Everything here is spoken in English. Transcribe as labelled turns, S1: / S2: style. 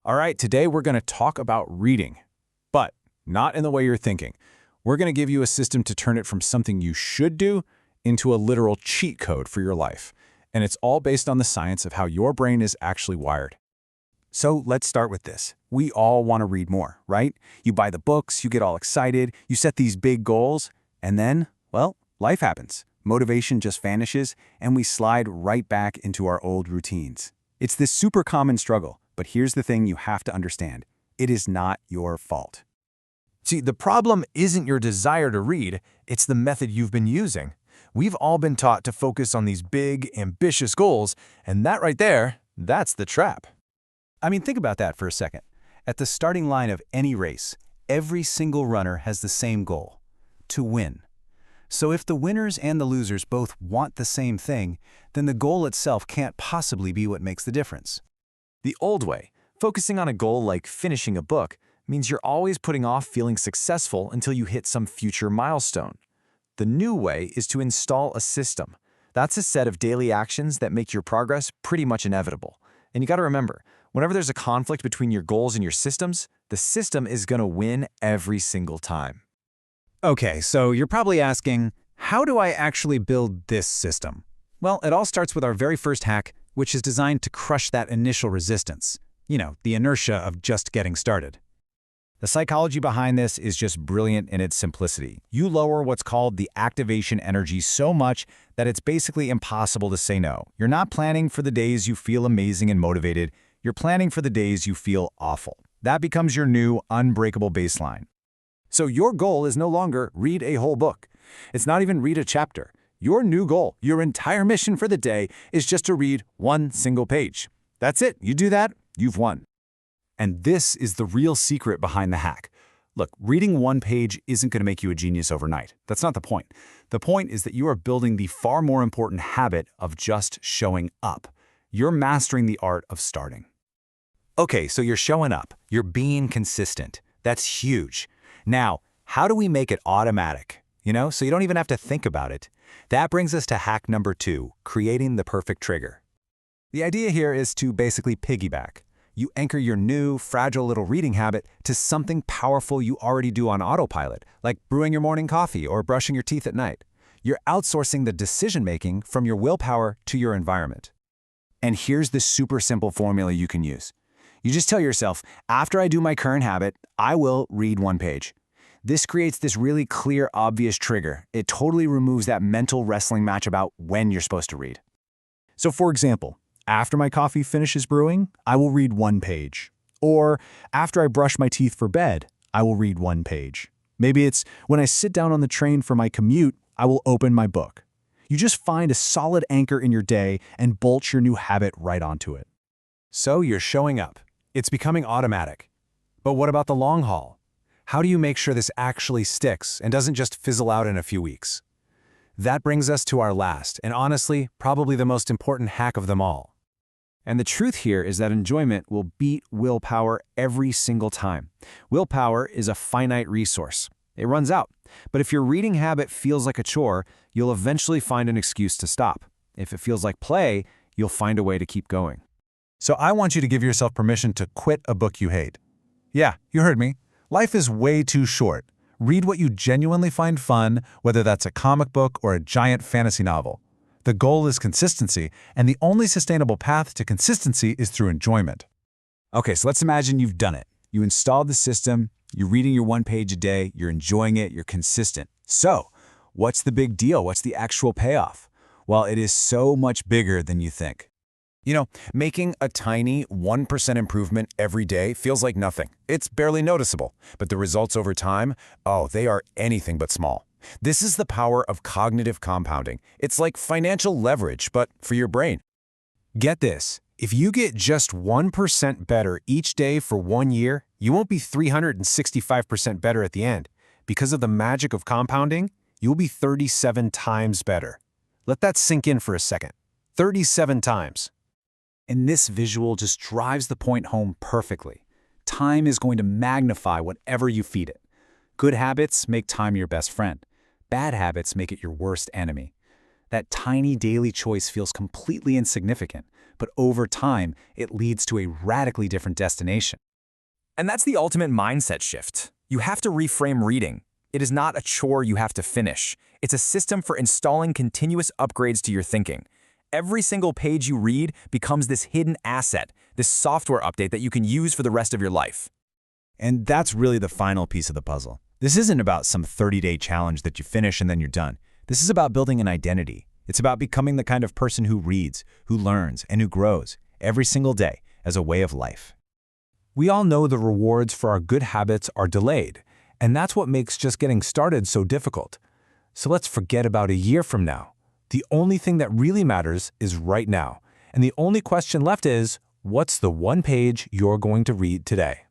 S1: All right, today we're going to talk about reading, but not in the way you're thinking. We're going to give you a system to turn it from something you should do into a literal cheat code for your life. And it's all based on the science of how your brain is actually wired. So let's start with this. We all want to read more, right? You buy the books, you get all excited, you set these big goals, and then, well, life happens. Motivation just vanishes, and we slide right back into our old routines. It's this super common struggle. But here's the thing you have to understand. It is not your fault.
S2: See, the problem isn't your desire to read, it's the method you've been using. We've all been taught to focus on these big, ambitious goals, and that right there, that's the trap.
S1: I mean, think about that for a second. At the starting line of any race, every single runner has the same goal: to win. So if the winners and the losers both want the same thing, then the goal itself can't possibly be what makes the difference.
S2: The old way, focusing on a goal like finishing a book, means you're always putting off feeling successful until you hit some future milestone. The new way is to install a system. That's a set of daily actions that make your progress pretty much inevitable. And you got to remember, whenever there's a conflict between your goals and your systems, the system is going to win every single time.
S1: Okay, so you're probably asking, how do I actually build this system? Well, it all starts with our very first hack, which is designed to crush that initial resistance. You know, the inertia of just getting started. The psychology behind this is just brilliant in its simplicity. You lower what's called the activation energy so much that it's basically impossible to say no. You're not planning for the days you feel amazing and motivated. You're planning for the days you feel awful. That becomes your new unbreakable baseline. So your goal is no longer read a whole book. It's not even read a chapter. Your new goal, your entire mission for the day, is just to read one single page. That's it. You do that, you've won. And this is the real secret behind the hack. Look, reading one page isn't going to make you a genius overnight. That's not the point. The point is that you are building the far more important habit of just showing up. You're mastering the art of starting. Okay, so you're showing up. You're being consistent. That's huge. Now, how do we make it automatic? So you don't even have to think about it. That brings us to hack number 2, creating the perfect trigger. The idea here is to basically piggyback. You anchor your new, fragile little reading habit to something powerful you already do on autopilot, like brewing your morning coffee or brushing your teeth at night. You're outsourcing the decision-making from your willpower to your environment. And here's the super simple formula you can use. You just tell yourself, after I do my current habit, I will read one page. This creates this really clear, obvious trigger. It totally removes that mental wrestling match about when you're supposed to read. So for example, after my coffee finishes brewing, I will read one page. Or after I brush my teeth for bed, I will read one page. Maybe it's when I sit down on the train for my commute, I will open my book. You just find a solid anchor in your day and bolt your new habit right onto it. So you're showing up. It's becoming automatic. But what about the long haul? How do you make sure this actually sticks and doesn't just fizzle out in a few weeks? That brings us to our last, and honestly, probably the most important hack of them all. And the truth here is that enjoyment will beat willpower every single time. Willpower is a finite resource. It runs out. But if your reading habit feels like a chore, you'll eventually find an excuse to stop. If it feels like play, you'll find a way to keep going. So I want you to give yourself permission to quit a book you hate. Yeah, you heard me. Life is way too short. Read what you genuinely find fun, whether that's a comic book or a giant fantasy novel. The goal is consistency, and the only sustainable path to consistency is through enjoyment. Okay, so let's imagine you've done it. You installed the system, you're reading your one page a day, you're enjoying it, you're consistent. So, what's the big deal? What's the actual payoff? Well, it is so much bigger than you think. Making a tiny 1% improvement every day feels like nothing. It's barely noticeable. But the results over time, they are anything but small. This is the power of cognitive compounding. It's like financial leverage, but for your brain. Get this. If you get just 1% better each day for 1 year, you won't be 365% better at the end. Because of the magic of compounding, you'll be 37 times better. Let that sink in for a second. 37 times. And this visual just drives the point home perfectly. Time is going to magnify whatever you feed it. Good habits make time your best friend. Bad habits make it your worst enemy. That tiny daily choice feels completely insignificant, but over time, it leads to a radically different destination.
S2: And that's the ultimate mindset shift. You have to reframe reading. It is not a chore you have to finish. It's a system for installing continuous upgrades to your thinking. Every single page you read becomes this hidden asset, this software update that you can use for the rest of your life.
S3: And that's really the final piece of the puzzle. This isn't about some 30-day challenge that you finish and then you're done. This is about building an identity. It's about becoming the kind of person who reads, who learns, and who grows every single day as a way of life.
S2: We all know the rewards for our good habits are delayed, and that's what makes just getting started so difficult. So let's forget about a year from now. The only thing that really matters is right now, and the only question left is, what's the one page you're going to read today?